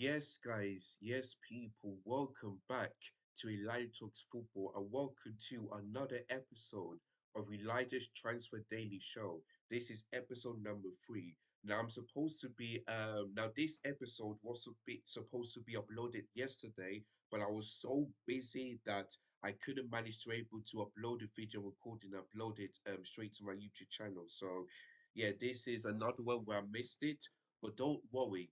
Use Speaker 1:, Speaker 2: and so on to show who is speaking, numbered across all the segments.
Speaker 1: Yes, guys, yes, people, welcome back to Elijah Talks Football and welcome to another episode of Elijah's Transfer Daily Show. This is episode number 3. Now, I'm supposed to be, now this episode was supposed to be uploaded yesterday, but I was so busy that I couldn't manage to able to upload the video recording, upload it straight to my YouTube channel. So, yeah, this is another one where I missed it, but don't worry.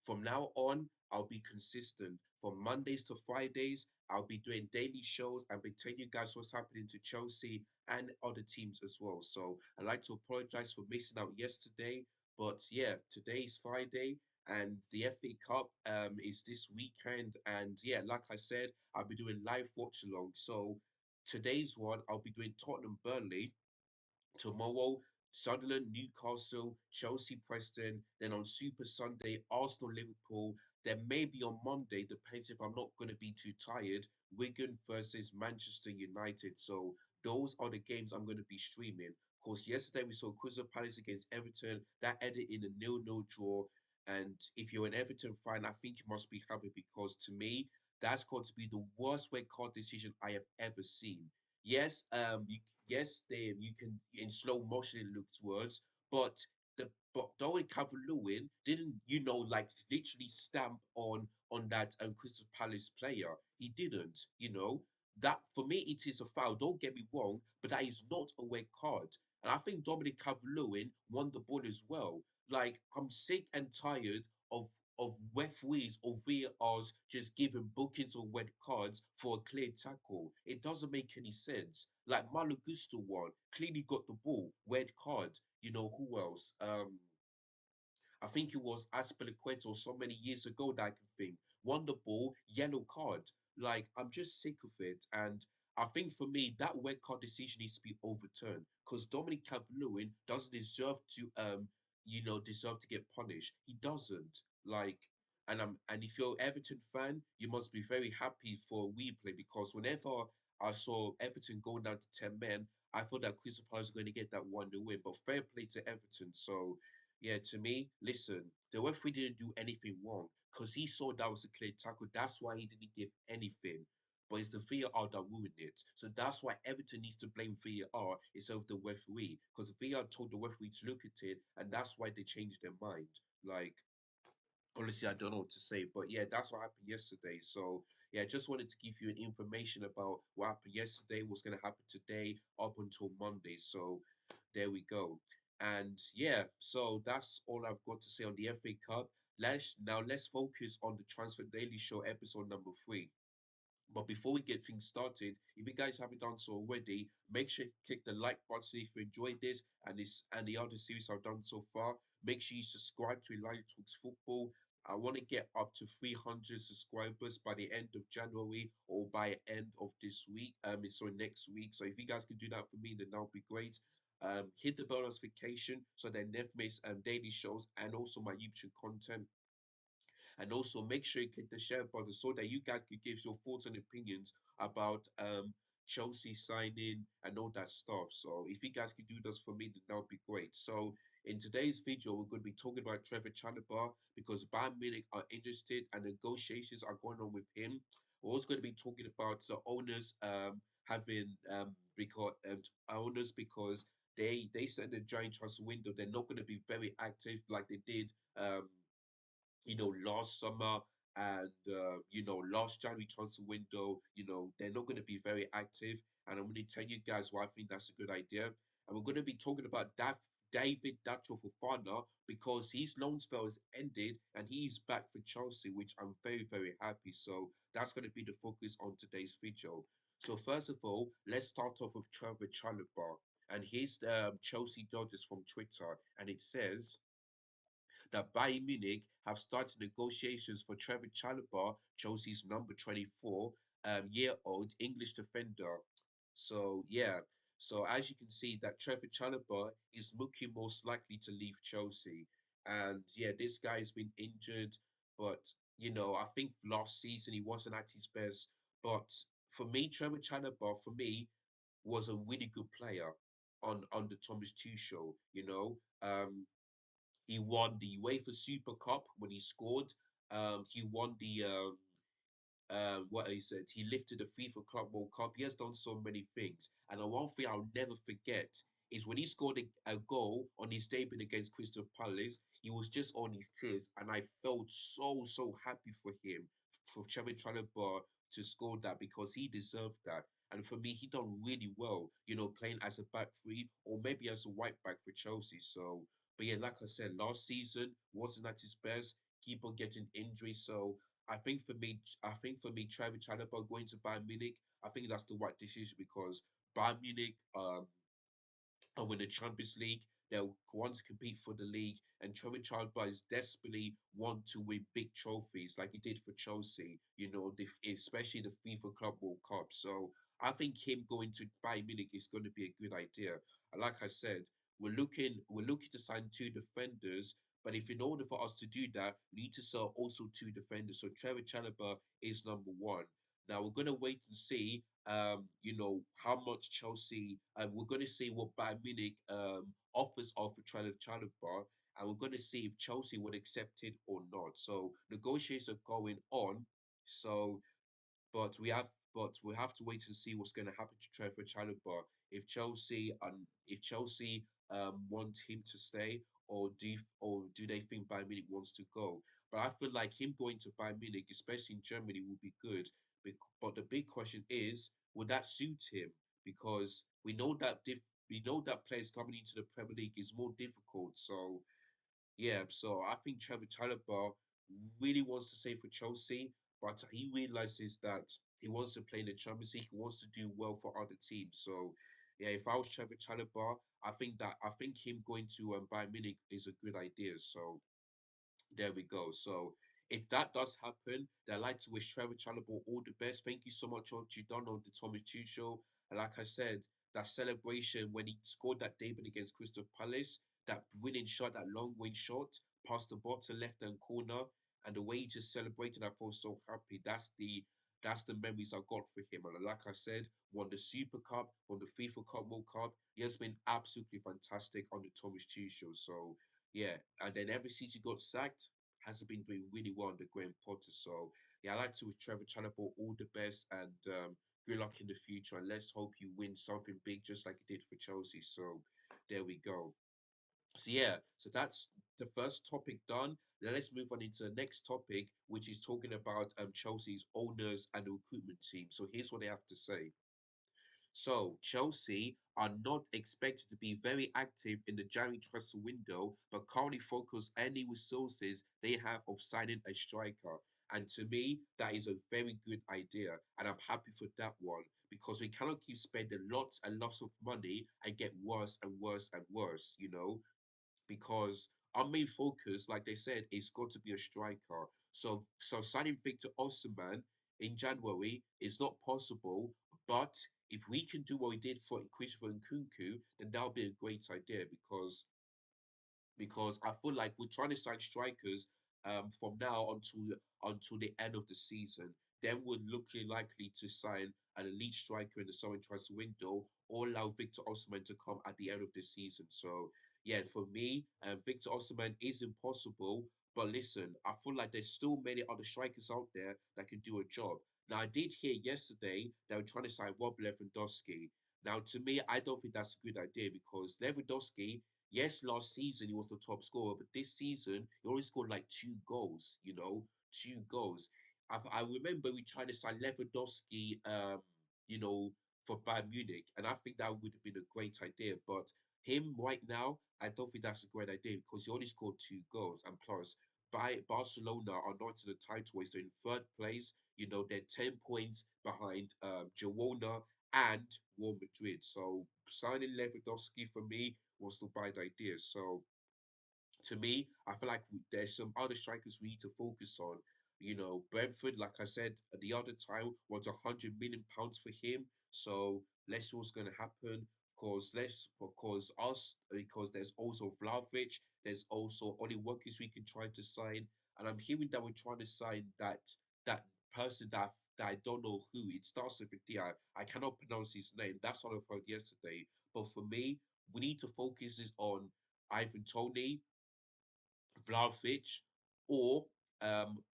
Speaker 1: From now on, I'll be consistent. From Mondays to Fridays, I'll be doing daily shows and be telling you guys what's happening to Chelsea and other teams as well. So I'd like to apologize for missing out yesterday. But yeah, today is Friday and the FA Cup is this weekend. And yeah, like I said, I'll be doing live watch along. So today's one, I'll be doing Tottenham Burnley. Tomorrow, Sunderland, Newcastle, Chelsea, Preston. Then on Super Sunday, Arsenal, Liverpool. Then maybe on Monday, depends if I'm not going to be too tired, Wigan versus Manchester United. So those are the games I'm going to be streaming. Of course, yesterday we saw Crystal Palace against Everton. That ended in a 0-0 draw. And if you're an Everton fan, I think you must be happy because to me, that's going to be the worst red card decision I have ever seen. Yes, yes, they you can in slow motion it looks worse, but but Darwin Calvert-Lewin didn't, like literally stamp on that Crystal Palace player. He didn't, That for me it is a foul. Don't get me wrong, but that is not a red card. And I think Dominic Calvert-Lewin won the ball as well. Like I'm sick and tired of referees or VARs just giving bookings or red cards for a clear tackle. It doesn't make any sense. Like Malagusto one clearly got the ball, red card. You know who else? I think it was Aspilicueta so many years ago that I can think. Won the ball, yellow card. Like, I'm just sick of it. And I think for me, that red card decision needs to be overturned because Dominic Calvert-Lewin doesn't deserve to, deserve to get punished. He doesn't. Like, and if you're an Everton fan, you must be very happy for we play because whenever I saw Everton going down to 10 men, I thought that Crystal Palace was going to get that 1-0 win. But fair play to Everton. So yeah, to me, listen, the referee didn't do anything wrong because he saw that was a clear tackle. That's why he didn't give anything. But it's the VAR that ruined it. So that's why Everton needs to blame VAR instead of the referee. Because the VAR told the referee to look at it, and that's why they changed their mind. Like, honestly, I don't know what to say. But yeah, that's what happened yesterday. So yeah, just wanted to give you an information about what happened yesterday, what's gonna happen today, up until Monday. So there we go. And yeah, so that's all I've got to say on the FA Cup. Let's focus on the Transfer Daily Show episode number 3. But before we get things started, if you guys haven't done so already, make sure you click the like button if you enjoyed this and the other series I've done so far. Make sure you subscribe to Elijah Talks Football. I want to get up to 300 subscribers by the end of January or by end of this week. So next week. So if you guys can do that for me, then that would be great. Hit the bell notification so that I never miss daily shows and also my YouTube content. And also make sure you click the share button so that you guys can give your thoughts and opinions about Chelsea signing and all that stuff. So if you guys can do this for me, then that would be great. So in today's video, we're going to be talking about Trevor Chalobah because Bayern Munich are interested and negotiations are going on with him. We're also going to be talking about the owners having owners because they set the giant transfer window. They're not going to be very active like they did last summer and last January transfer window, they're not going to be very active. And I'm going to tell you guys why I think that's a good idea. And we're going to be talking about David Datro Fofana because his loan spell has ended and he's back for Chelsea, which I'm very, very happy. So that's going to be the focus on today's video. So first of all, let's start off with Trevor Chalobah. And here's the Chelsea Dodgers from Twitter. And it says, that Bayern Munich have started negotiations for Trevor Chalobah, Chelsea's number 24 year old English defender. So, yeah. So, as you can see, that Trevor Chalobah is looking most likely to leave Chelsea. And yeah, this guy has been injured, but I think last season he wasn't at his best. But for me, Trevor Chalobah, for me, was a really good player on the Thomas Tuchel, he won the UEFA Super Cup when he scored. He won the what he said, he lifted the FIFA Club World Cup. He has done so many things. And the one thing I'll never forget is when he scored a goal on his debut against Crystal Palace, he was just on his tears. And I felt so, so happy for him, for Trevor Chalobah to score that because he deserved that. And for me, he done really well, playing as a back three or maybe as a white back for Chelsea. So, but yeah, like I said, last season wasn't at his best. Keep on getting injuries. So I think for me, Trevor Chalobah going to Bayern Munich, I think that's the right decision because Bayern Munich, and win the Champions League. They'll want to compete for the league, and Trevor Chalobah is desperately want to win big trophies like he did for Chelsea. Especially the FIFA Club World Cup. So I think him going to Bayern Munich is going to be a good idea. And like I said, we're looking to sign two defenders. But if in order for us to do that, we need to sell also two defenders. So Trevor Chalobah is number one. Now we're gonna wait and see how much Chelsea, we're going to see what Bayern Munich offers of Trevor Chalobah, and we're going to see if Chelsea would accept it or not. So negotiations are going on. So but we have to wait and see what's going to happen to Trevor Chalobah. If Chelsea want him to stay, or do they think Bayern Munich wants to go? But I feel like him going to Bayern Munich, especially in Germany, will be good. But the big question is, will that suit him? Because we know that players coming into the Premier League is more difficult. So yeah, so I think Trevor Chalobah really wants to stay for Chelsea, but he realizes that he wants to play in the Champions League. He wants to do well for other teams. So, yeah, if I was Trevor Chalobah, I think him going to Bayern Munich is a good idea. So there we go. So if that does happen, then I'd like to wish Trevor Chalobah all the best. Thank you so much for what you've done on the Tommy Chu show. And like I said, that celebration when he scored that debut against Crystal Palace, that winning shot, that long range shot past the bottom left hand corner, and the way he just celebrated, I felt so happy. That's the memories I got for him. And like I said, won the Super Cup, won the FIFA Cup World Cup. He has been absolutely fantastic on the Thomas Chu show. So yeah, and then ever since he got sacked, hasn't been doing really well under Graham Potter. So yeah, I like to wish Trevor Chalobah all the best and good luck in the future. And let's hope you win something big, just like he did for Chelsea. So there we go. So yeah, so that's the first topic done. Now let's move on into the next topic, which is talking about Chelsea's owners and the recruitment team. So here's what they have to say. So, Chelsea are not expected to be very active in the January transfer window, but currently focus any resources they have of signing a striker. And to me, that is a very good idea. And I'm happy for that one because we cannot keep spending lots and lots of money and get worse and worse and worse, because our main focus, like they said, is going to be a striker. So signing Victor Osimhen in January is not possible. But if we can do what we did for Christopher Nkunku, then that'll be a great idea because I feel like we're trying to sign strikers from now until the end of the season. Then we're looking likely to sign an elite striker in the summer transfer window or allow Victor Osimhen to come at the end of the season. So yeah, for me, Victor Osimhen is impossible. But listen, I feel like there's still many other strikers out there that can do a job. Now, I did hear yesterday they were trying to sign Rob Lewandowski. Now, to me, I don't think that's a good idea because Lewandowski, yes, last season he was the top scorer, but this season he only scored like 2 goals, 2 goals. I remember we tried to sign Lewandowski, for Bayern Munich, and I think that would have been a great idea. But him right now, I don't think that's a great idea because he only scored 2 goals, and plus, Barcelona are not in the title race; they're in third place. They're 10 points behind Girona and Real Madrid. So signing Lewandowski for me was the right idea. So to me, I feel like there's some other strikers we need to focus on. Brentford, like I said the other time, was £100 million for him. So let's see what's going to happen. Because there's also Vlahovic, there's also Oli Workers we can try to sign, and I'm hearing that we're trying to sign that person that I don't know who. It starts with a D. I cannot pronounce his name. That's what I've heard yesterday. But for me, we need to focus is on Ivan Tony, Vlahovic, or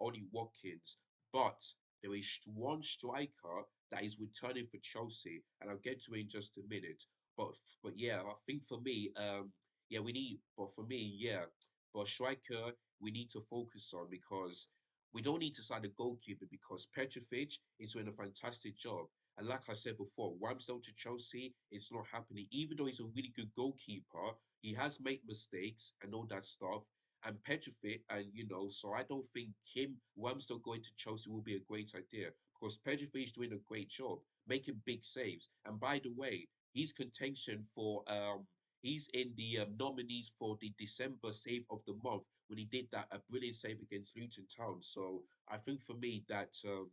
Speaker 1: Ollie Watkins, but there is one striker that is returning for Chelsea, and I'll get to it in just a minute. But yeah, I think for me, yeah, we need. But for me, yeah, but striker we need to focus on because we don't need to sign a goalkeeper because Petrovic is doing a fantastic job. And like I said before, Ramsdale to Chelsea, it's not happening. Even though he's a really good goalkeeper, he has made mistakes and all that stuff. And Petrovic, and so I don't think Ramsdale going to Chelsea will be a great idea because Petrovic is doing a great job, making big saves. And by the way, he's contention for he's in the nominees for the December Save of the Month when he did that a brilliant save against Luton Town. So I think for me that so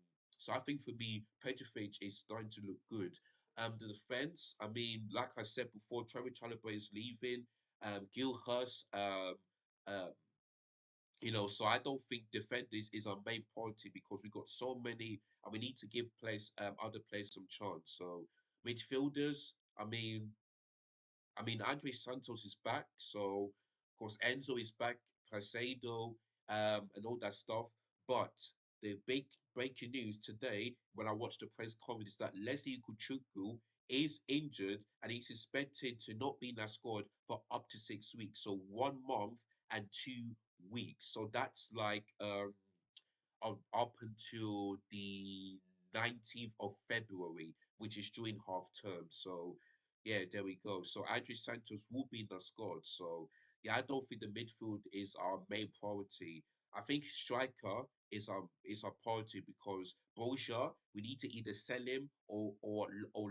Speaker 1: I think for me Petrovic is starting to look good. The defense, I mean, like I said before, Trevor Chalobah is leaving. Gil Hurst, um, so I don't think defenders is our main priority because we got so many, and we need to give other players some chance. So midfielders, Andre Santos is back, so of course Enzo is back, Caicedo, and all that stuff. But the big breaking news today, when I watched the press conference, is that Leslie Kuchuku is injured and he's expected to not be in that squad for up to 6 weeks, so 1 month and 2 weeks. So that's like up until the 19th of February, which is during half term. So, yeah, there we go. So, Andrew Santos will be in the squad. So, yeah, I don't think the midfield is our main priority. I think striker is our priority because Boja, we need to either sell him or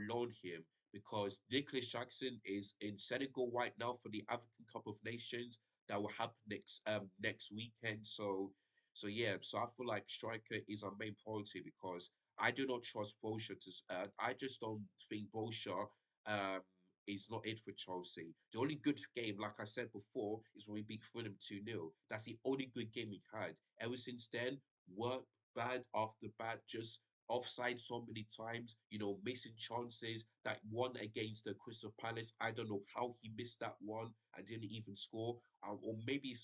Speaker 1: loan him because Nicholas Jackson is in Senegal right now for the African Cup of Nations that will happen next weekend. So yeah, so I feel like striker is our main priority because I do not trust Boscia to. I just don't think Boscia um is not it for Chelsea. The only good game, like I said before, is when we beat Fulham 2-0. That's the only good game we had. Ever since then, work bad after bad, just offside so many times. Missing chances. That one against the Crystal Palace, I don't know how he missed that one and didn't even score. Or maybe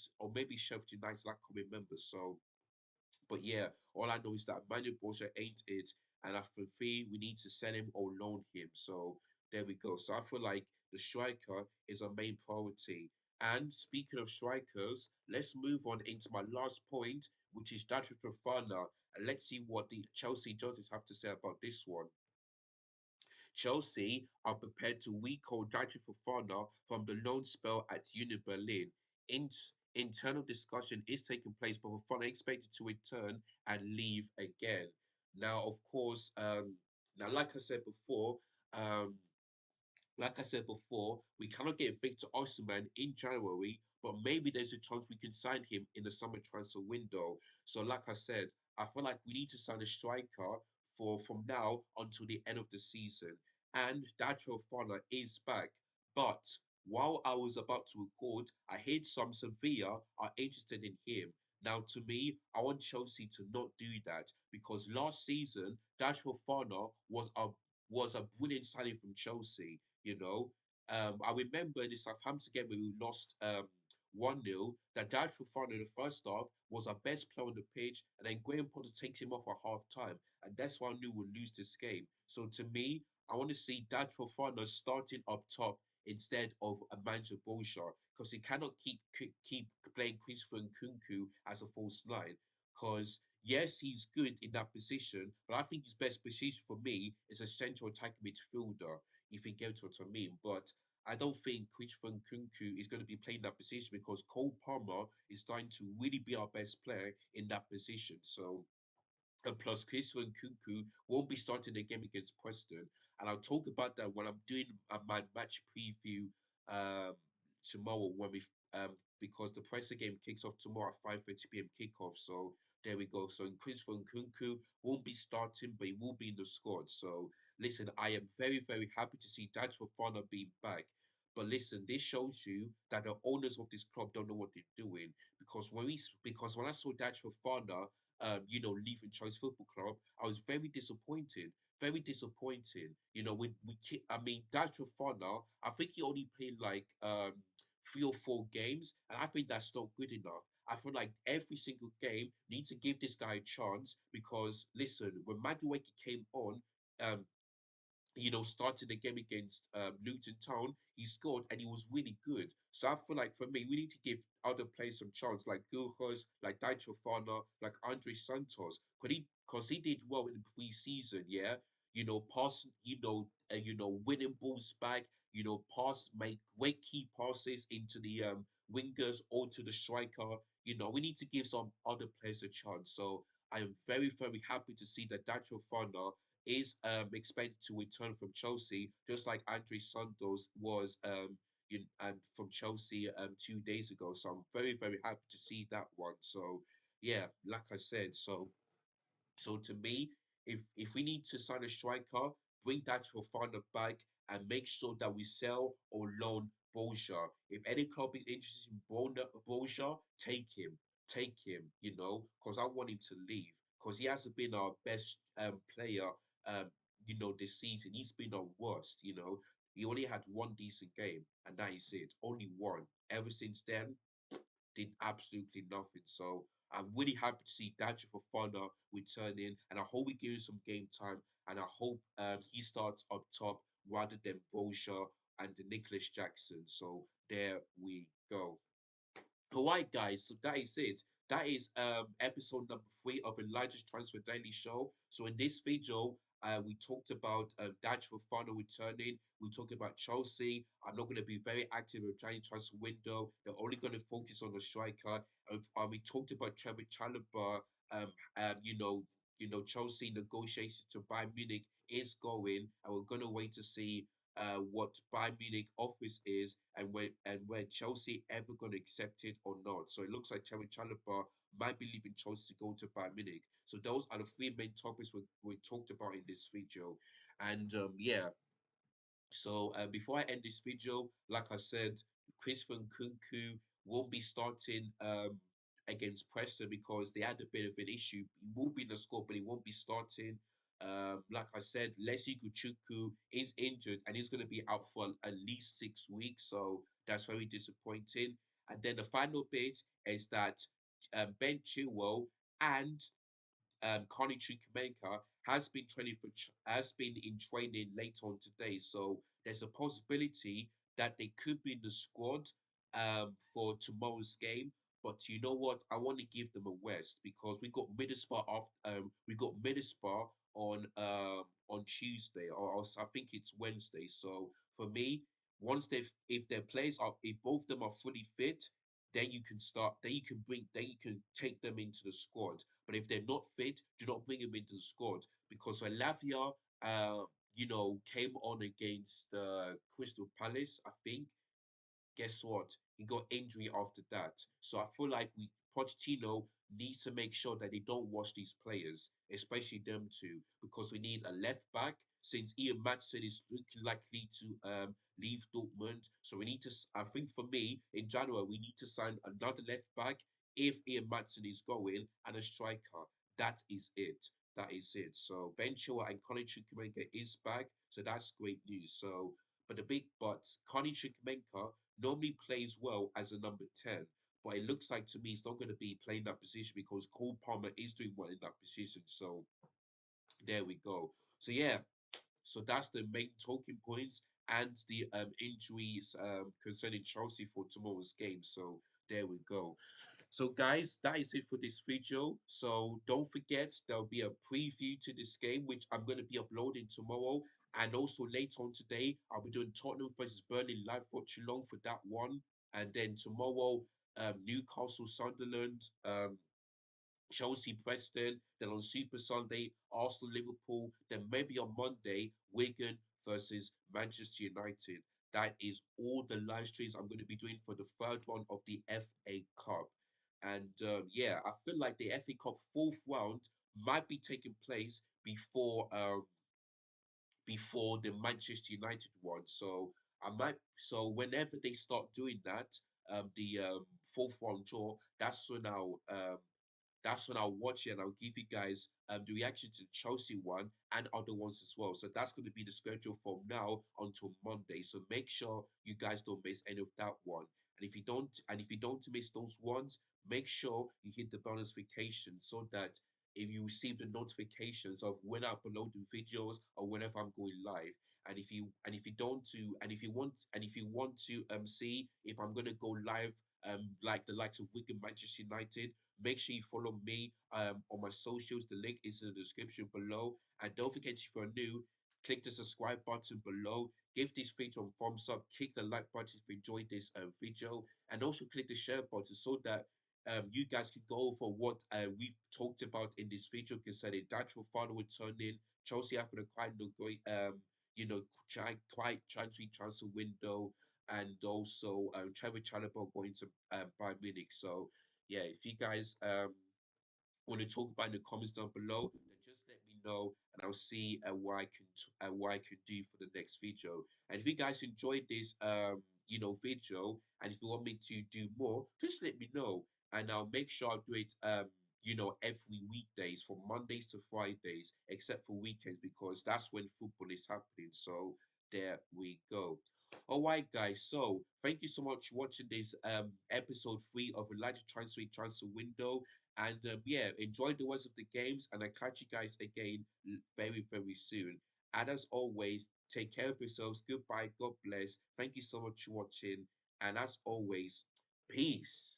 Speaker 1: Sheffield United, I can't remember. But yeah, all I know is that Manuel Bosha ain't it, and I feel we need to sell him or loan him. So there we go. So I feel like the striker is our main priority. And speaking of strikers, let's move on into my last point, which is David Fofana, and let's see what the Chelsea judges have to say about this one. Chelsea are prepared to recall Dietrich Fofana from the loan spell at Union Berlin. Internal discussion is taking place, but Fofana expected to return and leave again. Now, of course, like I said before, um, we cannot get Victor Osimhen in January, but maybe there's a chance we can sign him in the summer transfer window. So, like I said, I feel like we need to sign a striker for from now until the end of the season. And Datro Fana is back. But while I was about to record, I heard some Sevilla are interested in him. Now, to me, I want Chelsea to not do that because last season, Datro Fana was a brilliant signing from Chelsea. I remember in the Southampton game when we lost 1-0, that Dad Fofana in the first half was our best player on the pitch, and then Graham Potter takes him off at half time. And that's why I knew we'll lose this game. So to me, I want to see Dad Fofana starting up top instead of Emmanuel Bolshar because he cannot keep playing Christopher Nkunku as a false nine. Because yes, he's good in that position, but I think his best position for me is a central attacking midfielder if he gets what I mean. But I don't think Christopher Nkunku is going to be playing that position because Cole Palmer is starting to really be our best player in that position. So and plus, Christopher Nkunku won't be starting the game against Preston. And I'll talk about that when I'm doing my match preview um, tomorrow when we because the Preston game kicks off tomorrow at 5:30 p.m. kickoff. So there we go. So Christopher Nkunku won't be starting, but he will be in the squad. So listen, I am very, very happy to see Dad Fofana being back. But listen, this shows you that the owners of this club don't know what they're doing. Because when I saw Dad Fofana leaving Chelsea Football Club, I was very disappointed. Very disappointed. Dacho Fana, I think he only played like 3 or 4 games, and I think that's not good enough. I feel like every single game need to give this guy a chance because listen, when Madueke came on, um, started the game against Luton Town. He scored and he was really good. So I feel like for me, we need to give other players some chance, like Gilhos, like Daicho Fana, like Andre Santos, because he did well in the pre-season. Yeah, pass, winning balls back. Make great key passes into the wingers or to the striker. We need to give some other players a chance. So I am very, very happy to see that Daicho Fana is expected to return from Chelsea, just like Andre Santos was from Chelsea 2 days ago. So I'm very, very happy to see that one. So yeah, like I said, so to me, if we need to sign a striker, bring that Fofana back and make sure that we sell or loan Boja. If any club is interested in Boja, take him. Take him, because I want him to leave. Because he hasn't been our best player this season. He's been our worst, He only had one decent game, and that is it. Only one. Ever since then, did absolutely nothing. So I'm really happy to see Daji Fofana returning, and I hope we give him some game time, and I hope he starts up top rather than Bosha and the Nicholas Jackson. So there we go. All right, guys. So that is it. That is episode number 3 of Elijah's Transfer Daily Show. So in this video, we talked about Dutch Fofana returning. We talked about Chelsea. I'm not going to be very active in the January transfer window. They're only going to focus on the striker. We talked about Trevor Chalobah. Um, Chelsea negotiations to Bayern Munich is going, and we're going to wait to see what Bayern Munich office is and where Chelsea ever going to accept it or not. So it looks like Terry Chalobah might be leaving Chelsea to go to Bayern Munich. So those are the three main topics we talked about in this video. And yeah, so before I end this video, like I said, Christopher Nkunku won't be starting against Preston because they had a bit of an issue. He will be in the squad, but he won't be starting. Like I said, Leslie Kuchuku is injured and he's going to be out for at least 6 weeks. So that's very disappointing. And then the final bit is that Ben Chilwell and Carney Chukwuemeka has been in training later on today. So there's a possibility that they could be in the squad for tomorrow's game. But you know what? I want to give them a rest because we got Middlesbrough on Tuesday, or I think it's Wednesday. So for me, if their players are if both of them are fully fit, then you can start. Then you can take them into the squad. But if they're not fit, do not bring them into the squad because when Lavia, came on against Crystal Palace, I think guess what? He got injury after that. So I feel like Pochettino needs to make sure that they don't watch these players, especially them two, because we need a left back since Ian Maatsen is looking likely to leave Dortmund. So we need to. I think for me in January we need to sign another left back if Ian Maatsen is going and a striker. That is it. That is it. So Ben Chilwell and Colin Chukwuemeka is back. So that's great news. So but the big but Connie Chukwuemeka normally plays well as a number 10, but it looks like to me he's not going to be playing that position because Cole Palmer is doing well in that position. So there we go. So yeah, so that's the main talking points and the injuries concerning Chelsea for tomorrow's game. So there we go. So guys, that is it for this video. So don't forget there'll be a preview to this game which I'm going to be uploading tomorrow. And also later on today, I'll be doing Tottenham versus Burnley live watch along for that one. And then tomorrow, Newcastle Sunderland, Chelsea Preston, then on Super Sunday, Arsenal Liverpool, then maybe on Monday, Wigan versus Manchester United. That is all the live streams I'm going to be doing for the third one of the FA Cup. And yeah, I feel like the FA Cup fourth round might be taking place before the Manchester United one. So whenever they start doing that, the fourth round draw, that's when I'll watch it and I'll give you guys the reaction to the Chelsea one and other ones as well. So that's going to be the schedule from now until Monday. So make sure you guys don't miss any of that one. And if you don't miss those ones, make sure you hit the bell notification so that if you receive the notifications of when I upload the videos or whenever I'm going live. And if you don't to and if you want to see if I'm gonna go live like the likes of Wigan Manchester United, make sure you follow me on my socials. The link is in the description below. And don't forget, if you're new, click the subscribe button below. Give this video a thumbs up. Click the like button if you enjoyed this video, and also click the share button so that you guys can go over what we've talked about in this video concerning that Fofana returning, Chelsea having a quite no great quite transfer window, and also Trevor Chalobah going to Bayern Munich. So yeah, if you guys want to talk about in the comments down below, then just let me know, and I'll see what I can do for the next video. And if you guys enjoyed this video, and if you want me to do more, just let me know, and I'll make sure I'll do it every weekdays from Mondays to Fridays, except for weekends because that's when football is happening. So there we go. All right, guys. So thank you so much for watching this episode 3 of Elijah Transfer Window. And yeah, enjoy the rest of the games, and I catch you guys again very, very soon. And as always, take care of yourselves. Goodbye. God bless. Thank you so much for watching. And as always, peace.